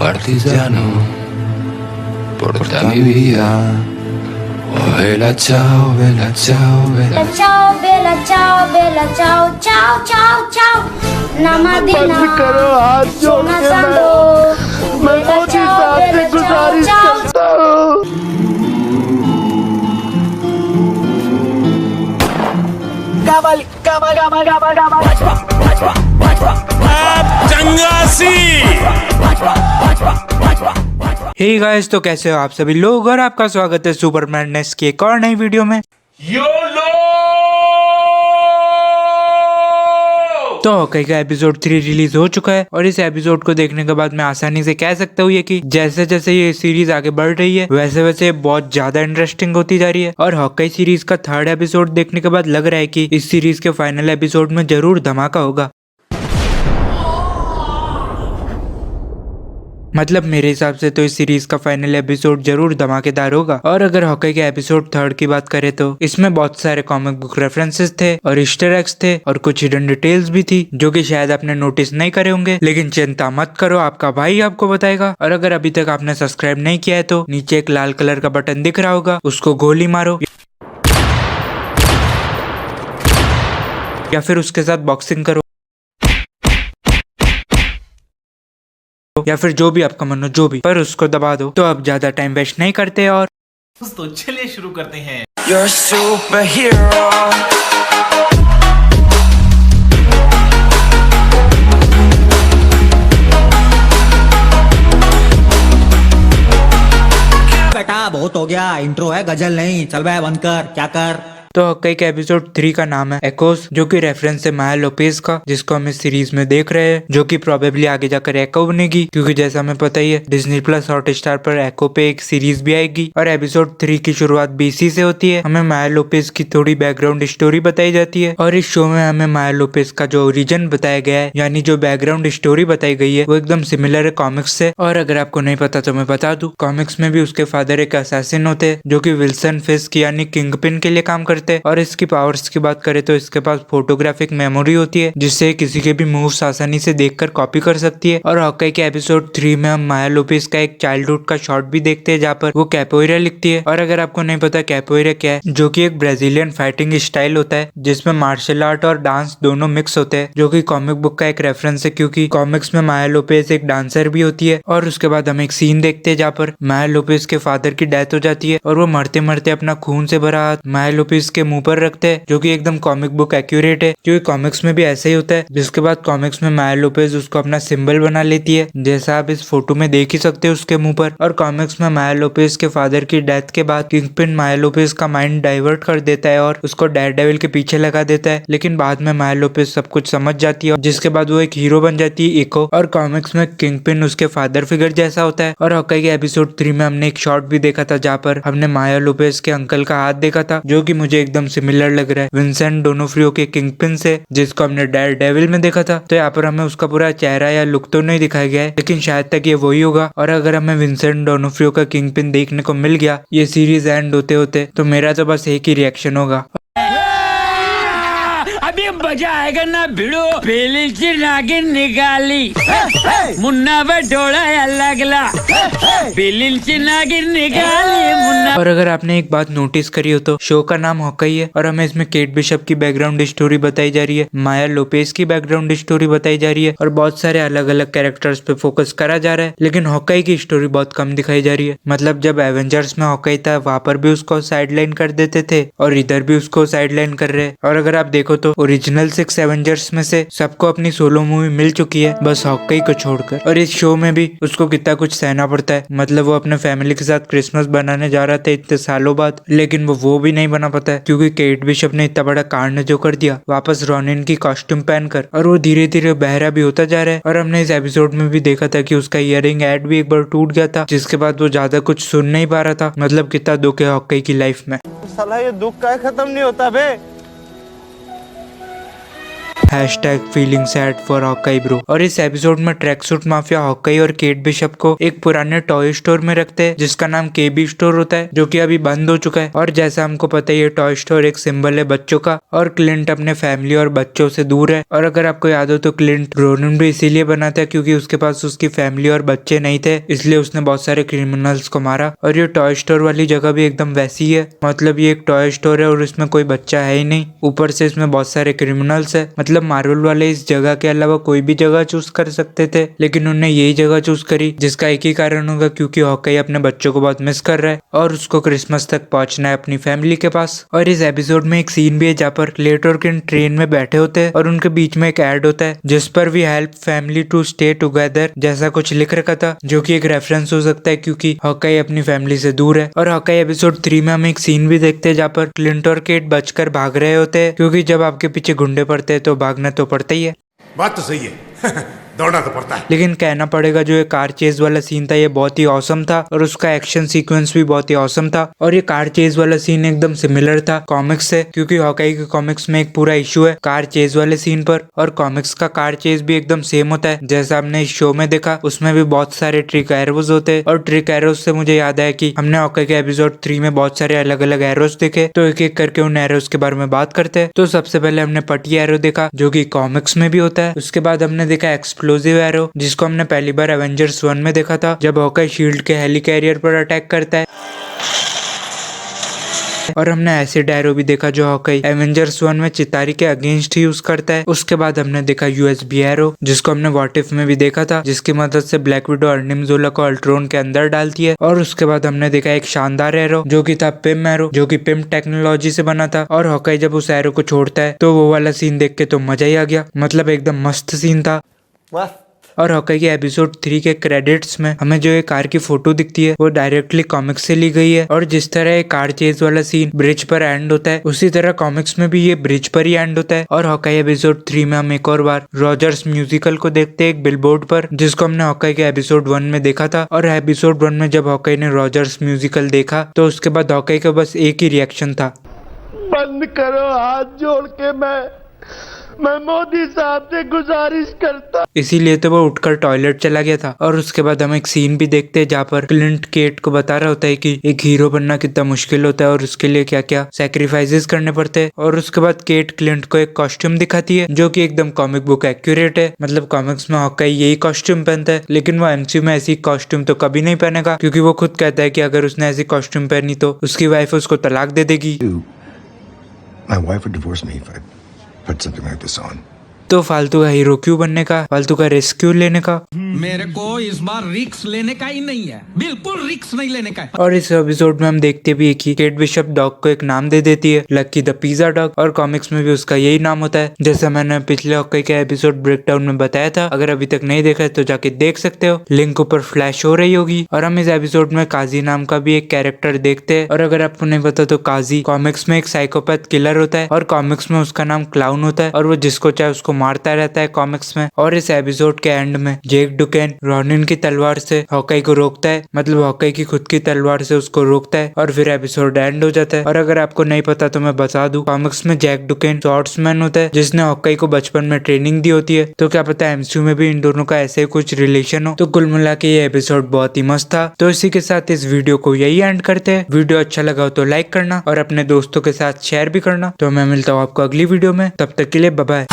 partigiano, porta mi via. Oh, bella ciao, bella ciao, bella ciao, bella ciao, bella ciao, ciao, ciao, ciao. Namadina, करो हाथ जोड़ सोना के सांडो, मैं bella Modi ciao, साहब से bella ciao, गुजारिश ciao. करता हूँ। Gabal, gabal, gabal, gabal, gabal. Hey guys, तो कैसे हो आप सभी लोग और आपका स्वागत है सुपर मैडनेस की एक और नई वीडियो में। तो हॉकाई का एपिसोड 3 रिलीज हो चुका है और इस एपिसोड को देखने के बाद मैं आसानी से कह सकता हूँ ये कि जैसे जैसे ये सीरीज आगे बढ़ रही है वैसे वैसे बहुत ज्यादा इंटरेस्टिंग होती जा रही है। और हॉकाई सीरीज का 3rd एपिसोड देखने के बाद लग रहा है कि इस सीरीज के फाइनल एपिसोड में जरूर धमाका होगा। मतलब मेरे हिसाब से तो इस सीरीज का फाइनल एपिसोड जरूर धमाकेदार होगा। और अगर हॉकी के एपिसोड 3rd की बात करें तो इसमें बहुत सारे कॉमिक बुक रेफरेंसेस थे और ईस्टर एग्स थे और कुछ हिडन डिटेल्स भी थी जो कि शायद आपने नोटिस नहीं करे होंगे, लेकिन चिंता मत करो, आपका भाई आपको बताएगा। और अगर अभी तक आपने सब्सक्राइब नहीं किया है तो नीचे एक लाल कलर का बटन दिख रहा होगा, उसको गोली मारो या फिर उसके साथ बॉक्सिंग करो या फिर जो भी आपका मन हो, जो भी, पर उसको दबा दो। तो अब ज्यादा टाइम वेस्ट नहीं करते और दोस्तों चलिए शुरू करते हैं। You're a superhero. बेटा बहुत हो गया, इंट्रो है गजल नहीं, चल बे बंद कर, क्या कर। तो हॉकी के एपिसोड 3 का नाम है एकोस, जो कि रेफरेंस है माया लोपेज का, जिसको हम इस सीरीज में देख रहे हैं, जो कि प्रोबेबली आगे जाकर एको बनेगी, क्योंकि जैसा हमें पता ही है डिज्नी प्लस हॉटस्टार पर एको पे एक सीरीज भी आएगी। और एपिसोड 3 की शुरुआत बीसी से होती है। हमें माया लोपेज की थोड़ी बैकग्राउंड स्टोरी बताई जाती है और इस शो में हमें माया लोपेज का जो ओरिजिन बताया गया है, यानी जो बैकग्राउंड स्टोरी बताई गई है, वो एकदम सिमिलर है कॉमिक्स से। और अगर आपको नहीं पता तो मैं बता दूं, कॉमिक्स में भी उसके फादर एक असैसिन होते हैं जो कि विल्सन फिस्क यानी किंगपिन के लिए काम करते हैं। और इसकी पावर्स की बात करें तो इसके पास फोटोग्राफिक मेमोरी होती है जिससे किसी के भी मूव्स आसानी से देखकर कॉपी कर सकती है। और हॉकी के एपिसोड 3 में हम माया लोपेज का एक चाइल्डहुड का शॉट भी देखते हैं जहाँ पर वो कैपोएरा लिखती है। और अगर आपको नहीं पता कैपोएरा क्या है, जो कि एक ब्राजीलियन फाइटिंग स्टाइल होता है जिसमें मार्शल आर्ट और डांस दोनों मिक्स होते हैं, जो कि कॉमिक बुक का एक रेफरेंस है, क्योंकि कॉमिक्स में माया लोपेज एक डांसर भी होती है। और उसके बाद हम एक सीन देखते हैं जहाँ पर माया लोपेज के फादर की डेथ हो जाती है और वो मरते मरते अपना खून से भरा हाथ माया लोपेज के मुंह पर रखते हैं, जो कि एकदम कॉमिक बुक एक्यूरेट है, क्योंकि कॉमिक्स में भी ऐसे ही होता है। जिसके बाद कॉमिक्स में माया लोपेज उसको अपना सिंबल बना लेती है, जैसा आप इस फोटो में देख ही सकते हो उसके मुंह पर। और कॉमिक्स में माया लोपेज के फादर की डेथ के बाद किंगपिन माया लोपेज का माइंड डाइवर्ट कर देता है और उसको डेयरडेविल के पीछे लगा देता है, लेकिन बाद में माया लोपेज सब कुछ समझ जाती है, जिसके बाद वो एक हीरो बन जाती है, इको। और कॉमिक्स में किंगपिन उसके फादर फिगर जैसा होता है। और हॉकी के एपिसोड 3 में हमने एक शॉट भी देखा था जहाँ पर हमने माया लोपेज के अंकल का हाथ देखा था, जो कि मुझे एकदम सिमिलर लग रहा है विंसेंट डोनोफ्रियो के किंगपिन से, जिसको हमने डेयरडेविल में देखा था। तो यहाँ पर हमें उसका पूरा चेहरा या लुक तो नहीं दिखाया गया है, लेकिन शायद तक ये वही होगा। और अगर हमें विंसेंट डोनोफ्रियो का किंगपिन देखने को मिल गया ये सीरीज एंड होते होते, तो मेरा तो बस एक ही रिएक्शन होगा, अभी मजा आएगा ना भिड़ो, पहली ची नागिन निकाली, मुन्ना बटोड़ा लगला, पहली ची नागिन निकाली मुन्ना। और अगर आपने एक बात नोटिस करी हो तो शो का नाम हॉकी है और हमें इसमें केट बिशप की बैकग्राउंड स्टोरी बताई जा रही है, माया लोपेज की बैकग्राउंड स्टोरी बताई जा रही है और बहुत सारे अलग अलग कैरेक्टर्स पे फोकस करा जा रहा है, लेकिन हॉकी की स्टोरी बहुत कम दिखाई जा रही है। मतलब जब एवेंजर्स में हॉकी था वहां पर भी उसको साइडलाइन कर देते थे और इधर भी उसको साइडलाइन कर रहे हैं। और अगर आप देखो तो ओरिजिनल 6 एवेंजर्स में से सबको अपनी सोलो मूवी मिल चुकी है, बस हॉकी को छोड़कर। और इस शो में भी उसको कितना कुछ सहना पड़ता है। मतलब वो अपने फैमिली के साथ क्रिसमस बनाने जा रहा था इतने सालों बाद, लेकिन वो भी नहीं बना पाता है क्योंकि केट बिशप ने इतना बड़ा कांड जो कर दिया वापस रॉनिन की कॉस्ट्यूम पहनकर, और वो धीरे धीरे बहरा भी होता जा रहा है। और हमने इस एपिसोड में भी देखा था कि उसका इयरिंग एड भी एक बार टूट गया था, जिसके बाद वो ज्यादा कुछ सुन नहीं पा रहा था। मतलब कितना दुख है हॉकी की लाइफ में। साला ये दुख का खत्म नहीं होता बे। #feeling sad for Hawkeye bro. और इस एपिसोड में ट्रैक सूट माफिया हॉकाई और केट बिशप को एक पुराने टॉय स्टोर में रखते हैं जिसका नाम केबी स्टोर होता है, जो कि अभी बंद हो चुका है। और जैसा हमको पता है ये टॉय स्टोर एक सिंबल है बच्चों का, और क्लिंट अपने फैमिली और बच्चों से दूर है। और अगर आपको याद हो तो क्लिंट रोनिन भी इसीलिए बना था क्योंकि उसके पास उसकी फैमिली और बच्चे नहीं थे, इसलिए उसने बहुत सारे क्रिमिनल्स को मारा। और ये टॉय स्टोर वाली जगह भी एकदम वैसी है, मतलब ये एक टॉय स्टोर है और इसमें कोई बच्चा है ही नहीं, ऊपर से इसमें बहुत सारे क्रिमिनल्स है। मतलब मार्वल वाले इस जगह के अलावा कोई भी जगह चूज कर सकते थे, लेकिन उन्होंने यही जगह चूज करी, जिसका एक ही कारण होगा क्योंकि हॉकाई अपने बच्चों को बहुत मिस कर रहा है और उसको क्रिसमस तक पहुंचना है अपनी फैमिली के पास। और इस एपिसोड में एक सीन भी है जहाँ पर क्लेट और किन ट्रेन में बैठे होते हैं और उनके बीच में एक एड होता है जिस पर we help family to stay together जैसा कुछ लिख रखा था, जो कि एक रेफरेंस हो सकता है क्योंकि हॉकाई अपनी फैमिली से दूर है। और हॉकाई एपिसोड 3 में हम एक सीन भी देखते हैं जहाँ पर क्लिंट और केट बचकर भाग रहे होते हैं, क्योंकि जब आपके पीछे गुंडे पड़ते हैं तो भागना तो पड़ता ही है। बात तो सही है दौड़ना तो पड़ता है। लेकिन कहना पड़ेगा जो ये कार चेज वाला सीन था ये बहुत ही औसम था और उसका एक्शन सीक्वेंस भी बहुत ही औसम था। और ये कार चेज वाला सीन एकदम सिमिलर था कॉमिक्स से, क्योंकि हॉकाई के कॉमिक्स में एक पूरा इशू है कार चेज वाले सीन पर, और कॉमिक्स का कार चेज भी एकदम सेम होता है जैसा हमने इस शो में देखा। उसमें भी बहुत सारे ट्रिक एरोज होते हैं, और ट्रिक एरोज से मुझे याद है कि हमने हॉकाई के एपिसोड 3 में बहुत सारे अलग अलग एरोज देखे, तो एक एक करके उन एरोज के बारे में बात करते हैं। तो सबसे पहले हमने पटी एरो देखा जो की कॉमिक्स में भी होता है। उसके बाद हमने देखा एक्सप्लोजिव एरो जिसको हमने पहली बार एवेंजर्स 1 में देखा था जब हॉकाई शील्ड के हेली कैरियर पर अटैक करता है। और हमने एसिड एरो भी देखा जो हॉकाई एवेंजर्स 1 में चितारी के अगेंस्ट ही यूज करता है। उसके बाद हमने देखा यूएसबी एरो जिसको हमने व्हाट इफ में भी देखा था, जिसकी मदद से ब्लैक विडो अर्निम जोला को अल्ट्रॉन के अंदर डालती है। और उसके बाद हमने देखा एक शानदार एरो जो कि था पिम एरो, जो कि पिम टेक्नोलॉजी से बना था। और हॉकाई जब उस एरो को छोड़ता है तो वो वाला सीन देख के तो मजा ही आ गया, मतलब एकदम मस्त सीन था। और हॉकाई के एपिसोड 3 के क्रेडिट्स में हमें जो ये कार की फोटो दिखती है वो डायरेक्टली कॉमिक्स से ली गई है। और जिस तरह ये कार चेज वाला सीन ब्रिज पर एंड होता है उसी तरह कॉमिक्स में भी ये ब्रिज पर ही एंड होता है। और हॉकाई एपिसोड 3 में हम एक और बार रॉजर्स म्यूजिकल को देखते हैं एक बिलबोर्ड पर, जिसको हमने हॉकाई के एपिसोड 1 में देखा था। और एपिसोड 1 में जब हॉकाई ने रॉजर्स म्यूजिकल देखा तो उसके बाद हॉकाई का बस एक ही रिएक्शन था, बंद करो हाथ जोड़ के मैं मोदी साहब से गुजारिश करता। इसीलिए तो वो उठकर टॉयलेट चला गया था। और उसके बाद हम एक सीन भी देखते हैं जहाँ पर क्लिंट केट को बता रहा होता है कि एक हीरो बनना कितना मुश्किल होता है और उसके लिए क्या क्या सैक्रिफाइसेस करने पड़ते हैं। और उसके बाद केट क्लिंट को एक कॉस्ट्यूम दिखाती है जो कि एकदम कॉमिक बुक एक्यूरेट है, मतलब कॉमिक्स में हॉकाई यही कॉस्ट्यूम पहनता है, लेकिन वो एमसीयू में ऐसी कॉस्ट्यूम तो कभी नहीं पहनेगा क्योंकि वो खुद कहता है कि अगर उसने ऐसी कॉस्ट्यूम पहनी तो उसकी वाइफ उसको तलाक दे देगी। My wife would divorce me if I put something like this on. तो फालतू का हीरो क्यों बनने का, फालतू का रिस्क क्यों लेने का। मेरे को इस बार रिस्क लेने का ही नहीं है, बिल्कुल रिस्क नहीं लेने का है। और इस एपिसोड में हम देखते भी कि केट बिशप डॉग को एक नाम दे देती है, लकी द पिज्जा डॉग, और कॉमिक्स में भी उसका यही नाम होता है जैसा मैंने पिछले हॉकाई के एपिसोड ब्रेकडाउन में बताया था। अगर अभी तक नहीं देखा है तो जाके देख सकते हो, लिंक ऊपर फ्लैश हो रही होगी। और हम इस एपिसोड में काजी नाम का भी एक कैरेक्टर देखते हैं, और अगर आपको नहीं पता तो काजी कॉमिक्स में एक साइकोपैथ किलर होता है और कॉमिक्स में उसका नाम क्लाउन होता है, और वो जिसको चाहे उसको मारता रहता है कॉमिक्स में। और इस एपिसोड के एंड में जेक डुकेन रोनिन की तलवार से हॉकाई को रोकता है, मतलब हॉकाई की खुद की तलवार से उसको रोकता है, और फिर एपिसोड एंड हो जाता है। और अगर आपको नहीं पता तो मैं बता दूं, कॉमिक्स में जैक डुकेन स्वॉर्ड्समैन होता है जिसने हॉकाई को बचपन में ट्रेनिंग दी होती है, तो क्या पता एमसीयू में भी इन दोनों का ऐसे कुछ रिलेशन हो। तो कुल मिला के ये एपिसोड बहुत ही मस्त था। तो इसी के साथ इस वीडियो को यही एंड करते हैं। वीडियो अच्छा लगा हो तो लाइक करना और अपने दोस्तों के साथ शेयर भी करना। तो मैं मिलता हूँ आपको अगली वीडियो में, तब तक के लिए बाय बाय।